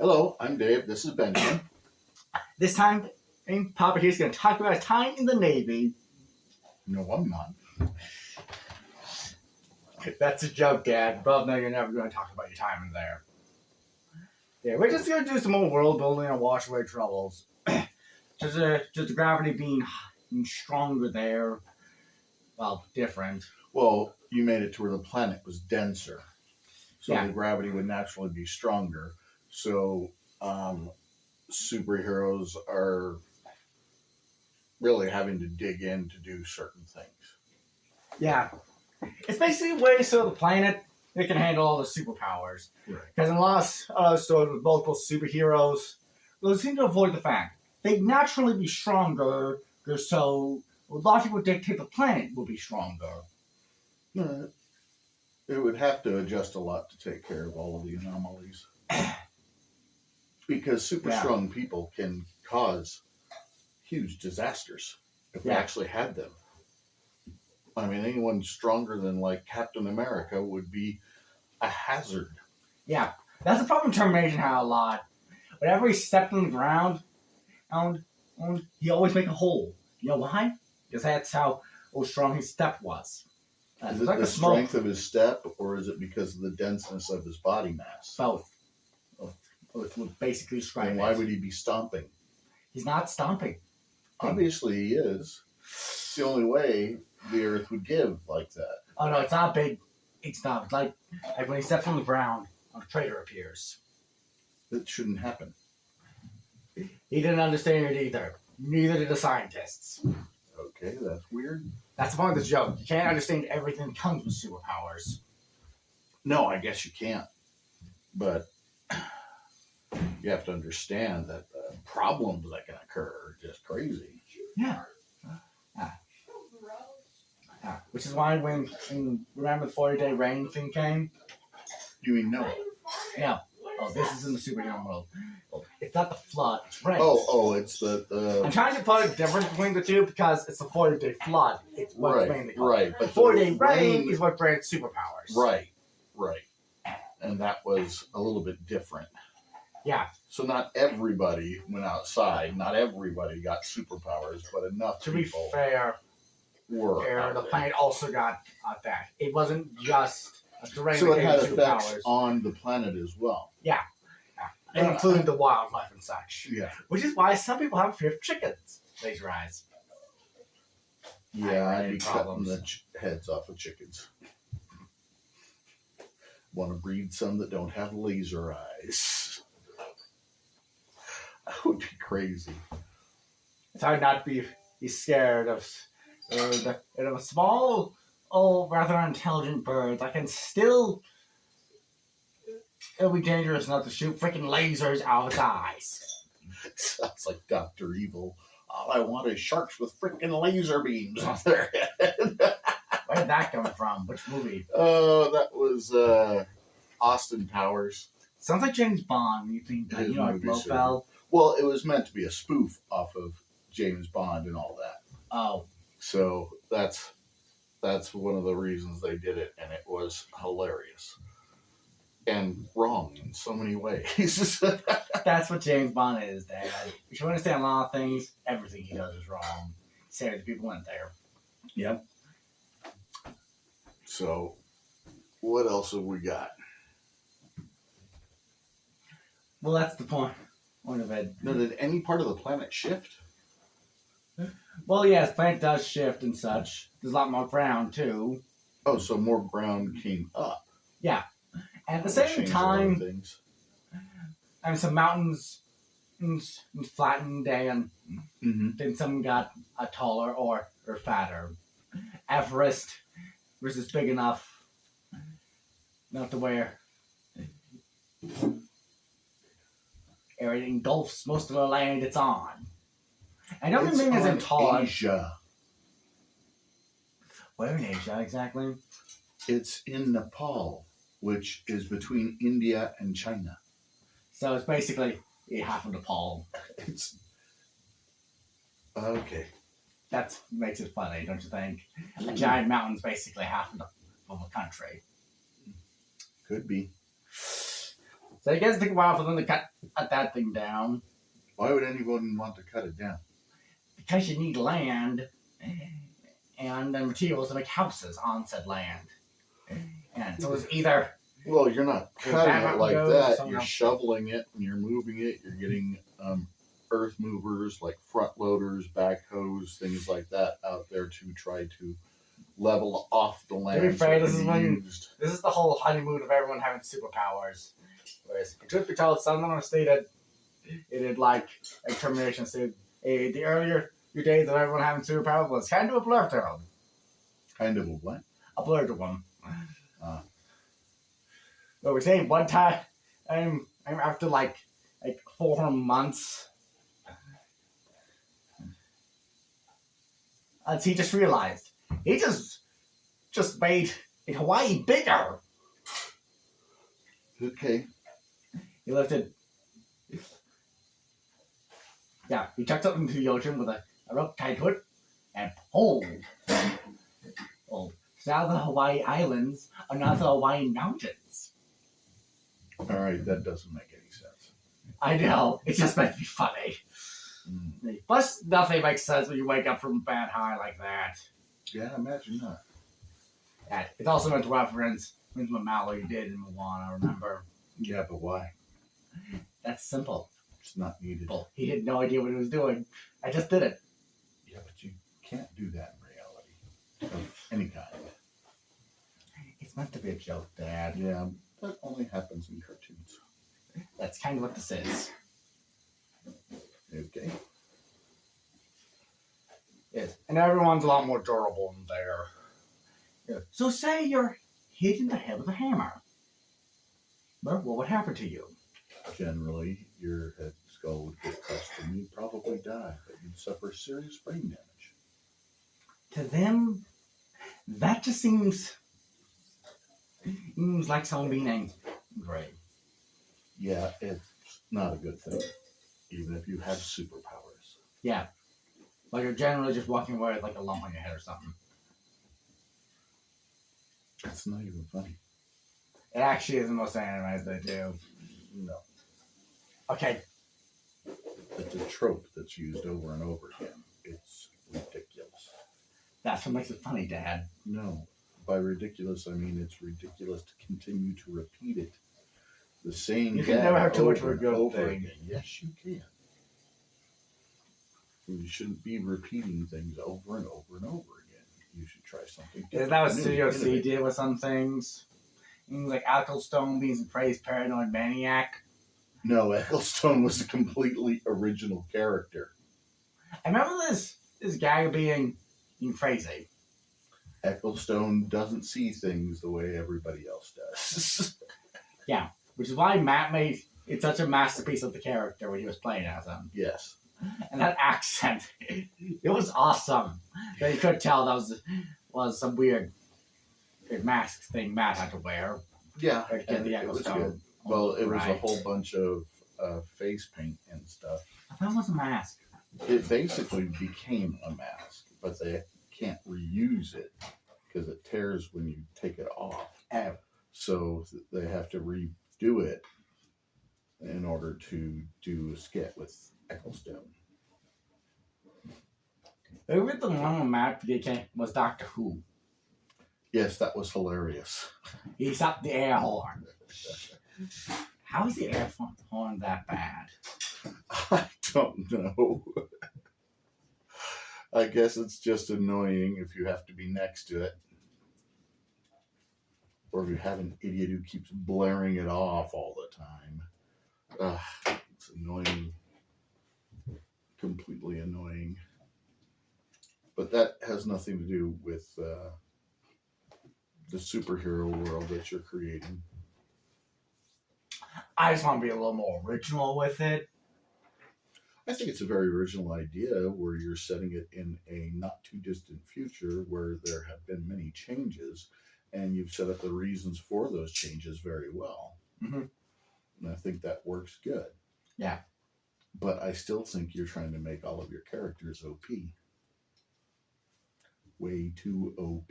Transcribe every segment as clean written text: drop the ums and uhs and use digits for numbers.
Hello, I'm Dave. This is Benjamin. This time, Papa here's going to talk about his time in the Navy. No, I'm not. That's a joke, Dad. But no, you're never going to talk about your time in there. Yeah, we're just going to do some more world building and wash away troubles. just the gravity being stronger there. Well, different. Well, you made it to where the planet was denser. So Yeah. the gravity would naturally be stronger. So superheroes are really having to dig in to do certain things. Yeah. It's basically a way so the planet it can handle all the superpowers. Right. Because in a lot of stories with multiple superheroes, they seem to avoid the fact they'd naturally be stronger, so logic would dictate the planet will be stronger. It would have to adjust a lot to take care of all of the anomalies. Because super strong people can cause huge disasters if they actually had them. I mean, anyone stronger than like Captain America would be a hazard. Yeah, that's the problem with Termination had a lot. Whenever he stepped on the ground, he always make a hole. You know why? Because that's how strong his step was. Is it like the strength of his step, or is it because of the denseness of his body mass? Both. Both would basically describe it. And why would he be stomping? He's not stomping. Obviously he is. It's the only way the Earth would give like that. Oh no, it's not big. It's not. It's like when he steps on the ground, a crater appears. That shouldn't happen. He didn't understand it either. Neither did the scientists. Okay, that's weird. That's the point of the joke. You can't understand everything that comes with superpowers. No, I guess you can't. But you have to understand that the problems that can occur are just crazy. Yeah. Which is why when remember the 40-day rain thing came? You mean Noah? Yeah. Oh, this is in the superhero world. Oh, it's not the flood, it's rain. It's the... I'm trying to put a difference between the two because it's the 40-day flood. It's what's mainly called. Right. But 40-day rain is what grants superpowers. Right. And that was a little bit different. Yeah. So not everybody went outside. Not everybody got superpowers, but enough to people be fair, were. The planet also got that. It wasn't just the rain. So it had effects on the planet as well. Yeah. Including the wildlife and such. Yeah. Which is why some people have fear of chickens. Laser eyes. Yeah, I'd be cutting the heads off of chickens. Want to breed some that don't have laser eyes. That would be crazy. It's hard not to be scared of a small, rather intelligent bird that can still... It'll be dangerous enough to shoot freaking lasers out of its eyes. Sounds like Dr. Evil. All I want is sharks with freaking laser beams on their head. Where did that come from? Which movie? Oh, that was Austin Powers. Sounds like James Bond when you think, like Blofeld. Well, it was meant to be a spoof off of James Bond and all that. Oh. So that's one of the reasons they did it, and it was hilarious. And wrong in so many ways. That's what James Bond is, Dad. If you understand a lot of things, everything he does is wrong. Say the people went there. Yep. So, what else have we got? Well, that's the point of it. Now, did any part of the planet shift? Well, yes, the planet does shift and such. There's a lot more ground, too. Oh, so more ground came up. Yeah. At the same time, some mountains flattened and then some got taller or fatter. Everest was big enough not to where it engulfs most of the land it's on. I don't mean as in tall. Asia. Where in Asia exactly? It's in Nepal, which is between India and China. So it's basically half of Nepal. It's okay. That makes it funny, don't you think? A giant mountain's basically half of a country. Could be. So it gets take a while for them to cut that thing down Why would anyone want to cut it down? because you need land and the materials to make houses on said land. And so it's either Well, you're not Well, cutting that it might like go to that. someone You're else. shoveling it and you're moving it. You're getting earth movers like front loaders, backhoes, things like that out there to try to level off the land. fair, so it this can is be when- used. this is the whole honeymoon of everyone having superpowers. Whereas truth be told, some of them stated it had like termination said the earlier your days of everyone having superpowers was kind of a blur to them. Kind of a what? A blur to them. Uh, But we say one time, I'm after like 4 months, as he just realized he just made Hawaii bigger. okay. He lifted, he chucked up into the ocean with a rope tied to it, and pulled. Oh, now the Hawaii Islands are now the Hawaiian Mountains. All right. That doesn't make any sense. I know, it's just meant to be funny. Mm. Plus, nothing makes sense when you wake up from a bad high like that. Yeah, imagine that. And it's also meant to reference what Maui did in Moana, remember? Yeah, but why? That's simple. It's not needed. Well, he had no idea what he was doing. I just did it. Yeah, but you can't do that in reality of any kind. It's meant to be a joke, Dad. Yeah, that only happens in cartoons. That's kind of what this is. Okay. Yes. And everyone's a lot more durable in there. Yeah. So say you're hit in the head with a hammer. Well, what would happen to you? Generally, your head skull would get crushed and you'd probably die, but you'd suffer serious brain damage. To them, that just seems like someone being angry. Yeah, it's not a good thing, even if you have superpowers. Yeah. Like you're generally just walking away with like a lump on your head or something. That's not even funny. It actually is in most animes they do. No. Okay, It's a trope that's used over and over again. It's ridiculous. that's what makes it funny, Dad. No. By ridiculous, I mean it's ridiculous to continue to repeat it. The same You can gag never have too much of a over and good over thing. again. Yes, you can. You shouldn't be repeating things over and over and over again. You should try something Yeah, different. that was new, Studio C innovative. did with some things. Things like Ecclestone being praised paranoid maniac. No, Ecclestone was a completely original character. I remember this guy being crazy. Ecclestone doesn't see things the way everybody else does. Which is why Matt made it such a masterpiece of the character when he was playing as him. Yes. And that accent, it was awesome. But you could tell that was some weird mask thing Matt had to wear. Yeah, To get and the it was Ecclestone. good. Well, it was a Right. whole bunch of face paint and stuff. I thought it was a mask. It basically became a mask, but they can't reuse it because it tears when you take it off. Oh. So they have to redo it in order to do a skit with Ecclestone. Maybe the one with Matt became was Doctor Who. Yes, that was hilarious. He stopped the air horn. How is the air horn that bad? I don't know. I guess it's just annoying if you have to be next to it. Or if you have an idiot who keeps blaring it off all the time. It's annoying. Completely annoying. But that has nothing to do with the superhero world that you're creating. I just want to be a little more original with it. I think it's a very original idea where you're setting it in a not too distant future where there have been many changes and you've set up the reasons for those changes very well. Mm-hmm. And I think that works good. Yeah. But I still think you're trying to make all of your characters OP. Way too OP.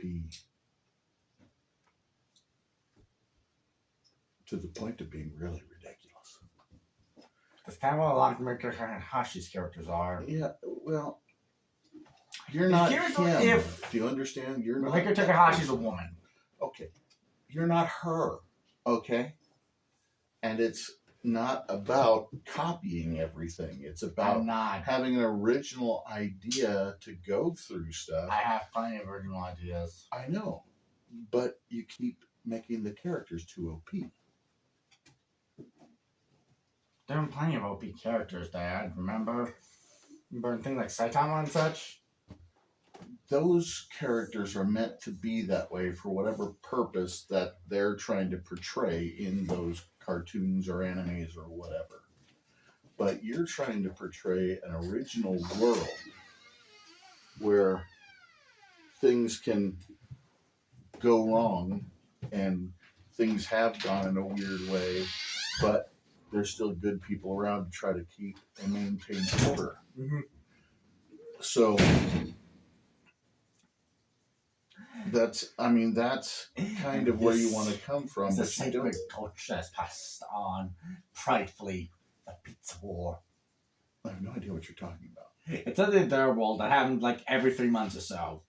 To the point of being really ridiculous. kind of what a lot of Mika Hashi's characters are. Yeah, well, you're not Here's him. if- Do you understand? You're not Mika that Takahashi's a person. woman. Okay. You're not her. Okay? And it's not about copying everything. It's about I'm not. having an original idea to go through stuff. I have plenty of original ideas. I know. But you keep making the characters too OP. There are plenty of OP characters, Dad. Remember things like Saitama and such? Those characters are meant to be that way for whatever purpose that they're trying to portray in those cartoons or animes or whatever. But you're trying to portray an original world where things can go wrong and things have gone in a weird way, but there's still good people around to try to keep and maintain order. Mm-hmm. So that's kind of where you want to come from. It's a But you don't. sacred torch that's passed on pridefully. The pizza war. I have no idea what you're talking about. It's in their world that happens like every 3 months or so.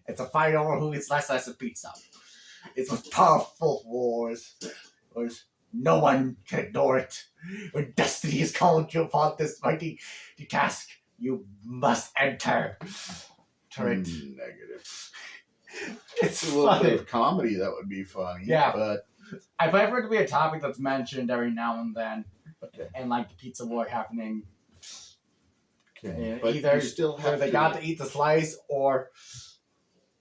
It's a fight over who gets last slice of pizza. It's those powerful wars. Wars. No one can ignore it. When destiny has called you upon this mighty task, you must enter. Enter it. Negative. It's A little bit funny. of comedy that would be funny. Yeah. But I've heard it to be a topic that's mentioned every now and then, okay. and like the pizza war happening. Okay. Yeah, But either- you still Whether have they to. got to eat the slice or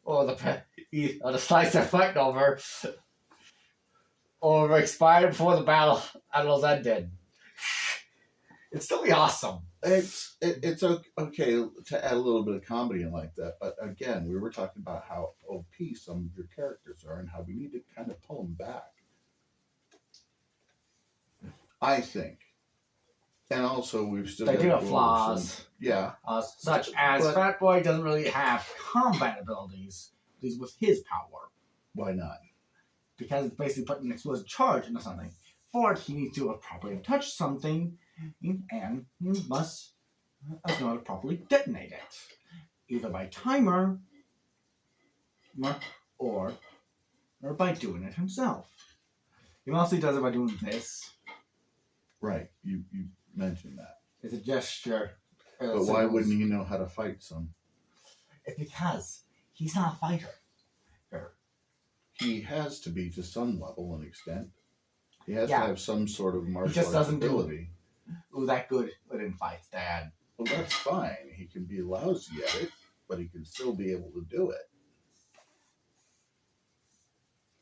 the slice they're fighting over, or expired before the battle ended. It'd still be awesome. It's okay to add a little bit of comedy in like that, but again, we were talking about how OP some of your characters are and how we need to kind of pull them back. I think, and also we've still They got do to have go over flaws, some- yeah, such as But- Fat Boy doesn't really have combat abilities. He's with his power. why not? Because it's basically putting an explosive charge into something. For it, he needs to have properly touched something, and he must know how to properly detonate it. Either by timer, or by doing it himself. He mostly does it by doing this. Right, you mentioned that, It's a gesture. but why wouldn't he know how to fight some? It's because he's not a fighter. He has to be to some level and extent. He has Yeah. to have some sort of martial just arts doesn't do it. ability. Ooh, that good in fights, Dad. Well, that's fine. He can be lousy at it, but he can still be able to do it.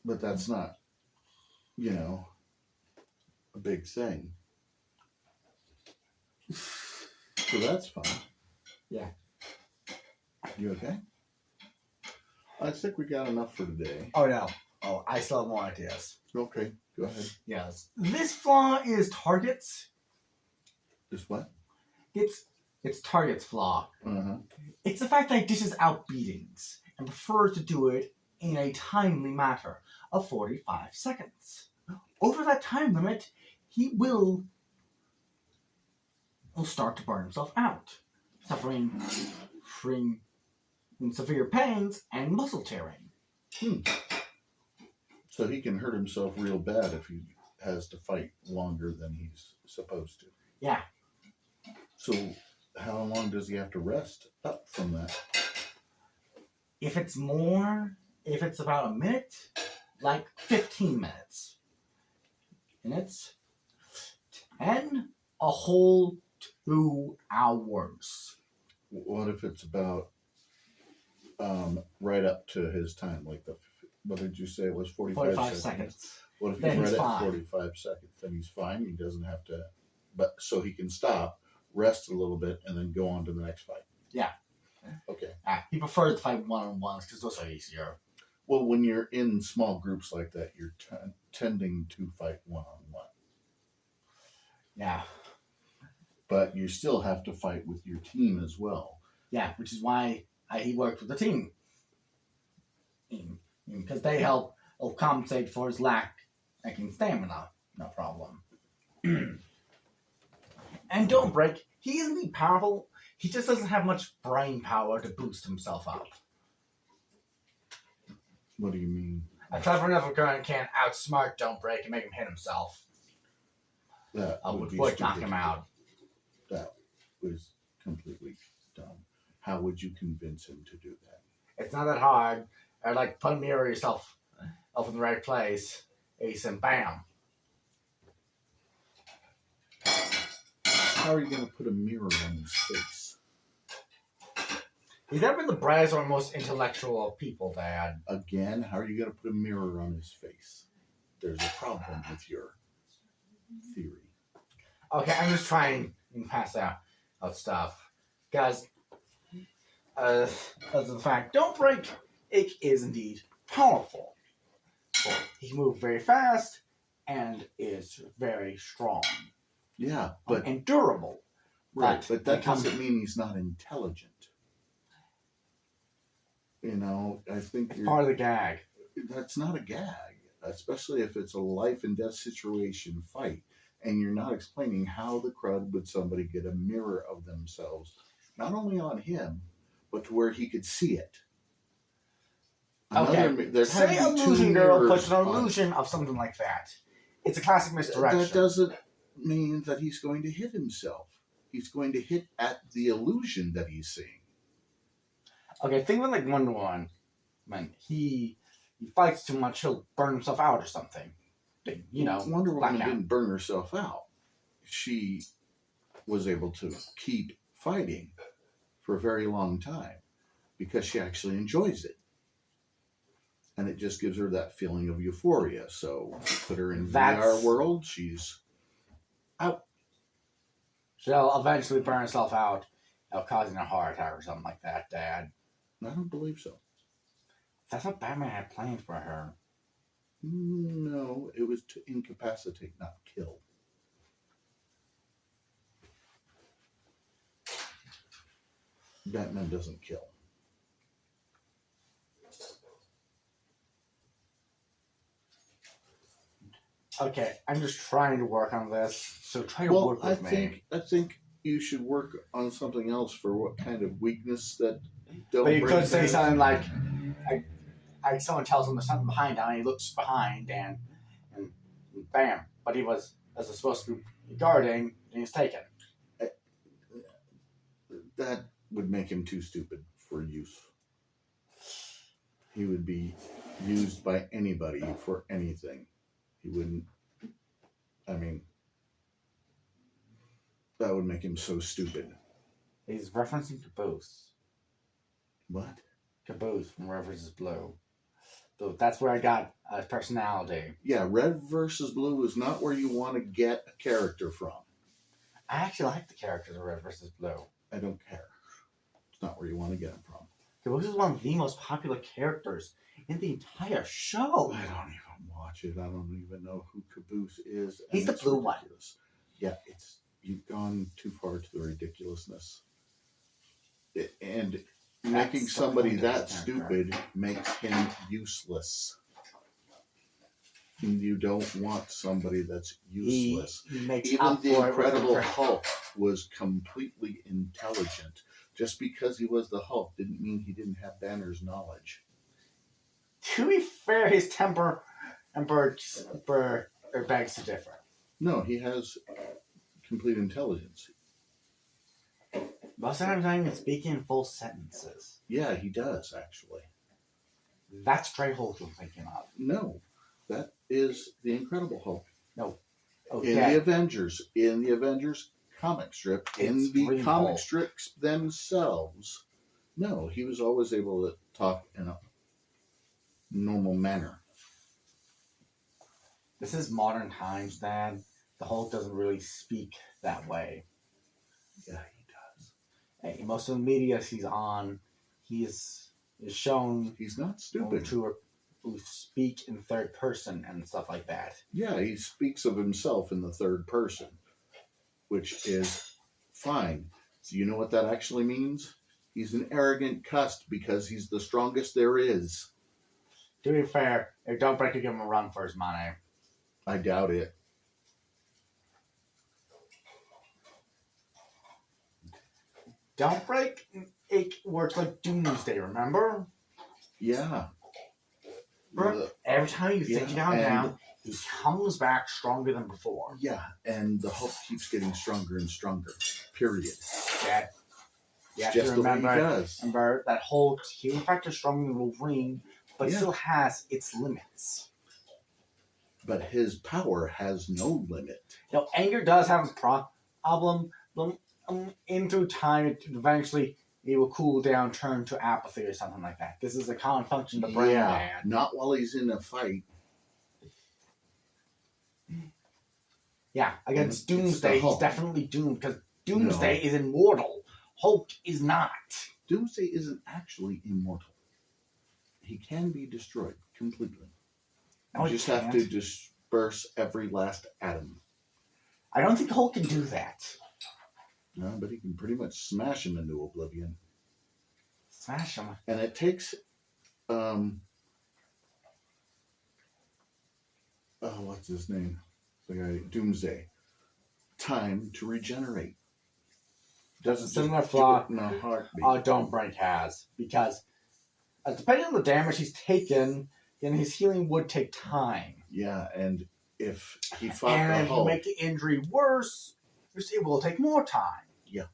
But that's not, a big thing. So that's fine. Yeah. You okay? I think we got enough for today. Oh no. Oh, I still have more ideas. Okay, go ahead. Yes. This flaw is Target's. Just what? It's Target's flaw. Uh-huh. It's the fact that he dishes out beatings and prefers to do it in a timely matter of 45 seconds. Over that time limit, he will start to burn himself out, suffering severe pains and muscle tearing. So he can hurt himself real bad if he has to fight longer than he's supposed to. Yeah. So how long does he have to rest up from that? If it's about a minute, like 15 minutes. And it's 10, a whole 2 hours. What if it's about right up to his time? Like what did you say it was 45 seconds. What if he's Then right he's at fine. 45 seconds? Then he's fine. He doesn't have to, but so he can stop, rest a little bit, and then go on to the next fight. Yeah. Okay. He prefers to fight one-on-ones because those are easier. Well, when you're in small groups like that, you're tending to fight one-on-one. Yeah. But you still have to fight with your team as well. Yeah, which is why he worked with the team. Because they help compensate for his lack in stamina. No problem. And don't break. He isn't powerful. He just doesn't have much brain power to boost himself up. What do you mean? A clever enough guy can't outsmart Don't Break and make him hit himself. That Would be knock stupid. him out. That was completely dumb. How would you convince him to do that? It's not that hard. I'd like put a mirror yourself up in the right place. Ace and bam. How are you going to put a mirror on his face? He's never been the brightest or most intellectual of people, Dad. Again, how are you going to put a mirror on his face? There's a problem with your theory. Okay, I'm just trying to pass out stuff. Guys, as a fact, Don't Break, it is indeed powerful. He can move very fast and is very strong. Yeah, but and durable. right, but that doesn't mean he's not intelligent. You know, I think it's part of the gag. That's not a gag, especially if it's a life and death situation fight, and you're not explaining how the crud would somebody get a mirror of themselves, not only on him, but to where he could see it. Okay, say Illusion Girl puts an illusion of something like that. It's a classic misdirection. That doesn't mean that he's going to hit himself. He's going to hit at the illusion that he's seeing. Okay, think of it like Wonder Woman. When he fights too much, he'll burn himself out or something. You know, Wonder Woman didn't burn herself out. She was able to keep fighting for a very long time because she actually enjoys it. And it just gives her that feeling of euphoria. So put her in VR world, she's out. She'll eventually burn herself out, causing a heart attack or something like that, Dad. I don't believe so. That's what Batman had planned for her. No, it was to incapacitate, not kill. Batman doesn't kill. Okay, I'm just trying to work on this, so try to work with me. I think you should work on something else for what kind of weakness that don't. But you could say something like, someone tells him there's something behind him, and he looks behind, and bam! But he was supposed to be guarding, and he's taken. That would make him too stupid for use. He would be used by anybody for anything. He wouldn't. I mean, that would make him so stupid. He's referencing Caboose. What? Caboose from Red vs. Blue. So that's where I got his personality. Yeah, Red vs. Blue is not where you want to get a character from. I actually like the characters of Red vs. Blue. I don't care. It's not where you want to get them from. Caboose is one of the most popular characters in the entire show. I don't even watch it. I don't even know who Caboose is. He's the blue one. Yeah, you've gone too far to the ridiculousness. And making somebody that stupid makes him useless. You don't want somebody that's useless. He makes Even up the for Incredible it. Hulk was completely intelligent. Just because he was the Hulk didn't mean he didn't have Banner's knowledge. To be fair, his temper and begs to differ. No, he has complete intelligence. Most of the time, he's not even speaking in full sentences. Yeah, he does, actually. That's Grey Hulk I'm thinking of. No, that is the Incredible Hulk. No. In the Avengers comic strip, in the comic strips themselves, no, he was always able to talk in a normal manner. This is modern times, Dad. The Hulk doesn't really speak that way. Yeah, he does. Hey, most of the media he's on, he is shown. He's not stupid. To speak in third person and stuff like that. Yeah, he speaks of himself in the third person, which is fine. So you know what that actually means? He's an arrogant cuss because he's the strongest there is. To be fair, if Don't Break to give him a run for his money. I doubt it. Don't Break, it works like Doomsday, remember? Yeah. Every time you think you're down, he comes back stronger than before. Yeah, and the Hulk keeps getting stronger and stronger. Period. Yeah. You have Just to the way he does. remember that Hulk's healing factor is stronger than Wolverine, but Yeah. still has its limits. But his power has no limit. Now, anger does have a problem. In through time, eventually it will cool down, turn to apathy or something like that. This is a common function of the brain, man. Not while he's in a fight. Yeah, against It's Doomsday, the Hulk. he's definitely doomed because Doomsday is immortal. Hulk is not. Doomsday isn't actually immortal. He can be destroyed completely. No, You he just have can't. to disperse every last atom. I don't think Hulk can do that. No, but he can pretty much smash him into oblivion. Smash him. And it takes what's his name? The guy Doomsday. Time to regenerate. Doesn't Similar just flaw. do it in a heartbeat. Don't Break has, because depending on the damage he's taken, then his healing would take time. Yeah, and if he fought And the if you Hulk, make the injury worse, it will take more time. if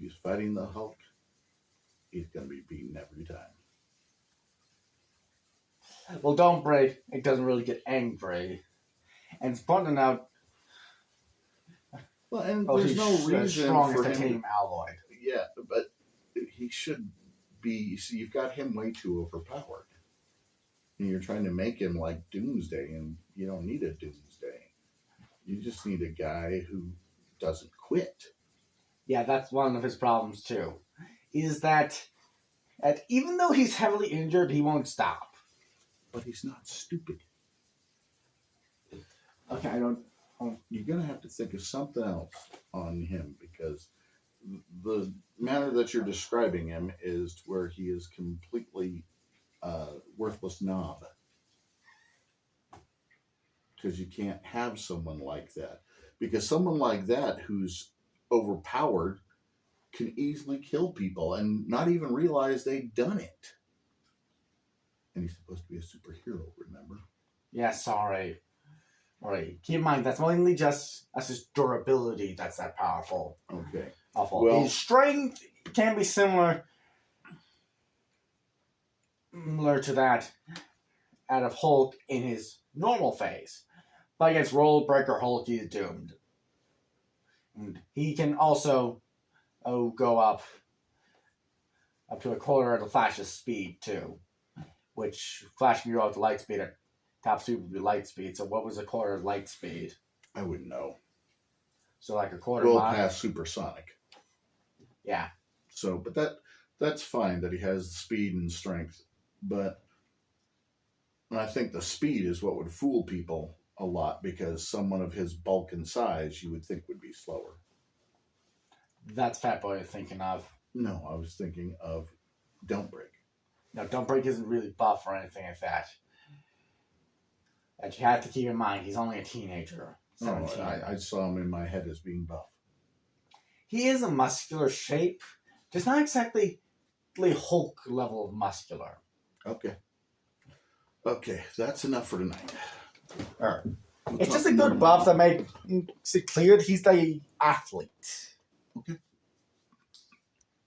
he's fighting the Hulk, he's gonna be beaten every time. Well, Don't Break, it doesn't really get angry. And it's pointing out, Well, and oh, there's he's no reason strong for as him. titanium alloy. Yeah, but he should be. You see, you've got him way too overpowered. And you're trying to make him like Doomsday, and you don't need a Doomsday. You just need a guy who doesn't quit. Yeah, that's one of his problems too. Is that even though he's heavily injured, he won't stop. But he's not stupid. Okay, I don't. You're gonna have to think of something else on him, because the manner that you're describing him is where he is completely worthless knob. Because you can't have someone like that. Because someone like that who's overpowered can easily kill people and not even realize they've done it. And he's supposed to be a superhero, remember? Yeah, sorry. Alright, keep in mind that's mainly that's his durability that's that powerful. Okay. Awful. Well- His strength can be similar to that out of Hulk in his normal phase. But against Roll Breaker Hulk, he is doomed. And he can also go up to a quarter of the Flash's speed too. Which Flash can go up to light speed at top speed would be light speed. So what was a quarter of light speed? I wouldn't know. So like a quarter Well mile. past supersonic. Yeah. So, but that's fine that he has the speed and strength. But I think the speed is what would fool people a lot, because someone of his bulk and size you would think would be slower. That's Fat Boy you're thinking of. No, I was thinking of Don't Break. No, Don't Break isn't really buff or anything like that. That you have to keep in mind, he's only a teenager. No, 17. I saw him in my head as being buff. He is a muscular shape, just not exactly Hulk level of muscular. Okay. Okay, that's enough for tonight. Alright. We'll It's talk just a more good buff tomorrow. that makes it clear that he's the athlete. Okay.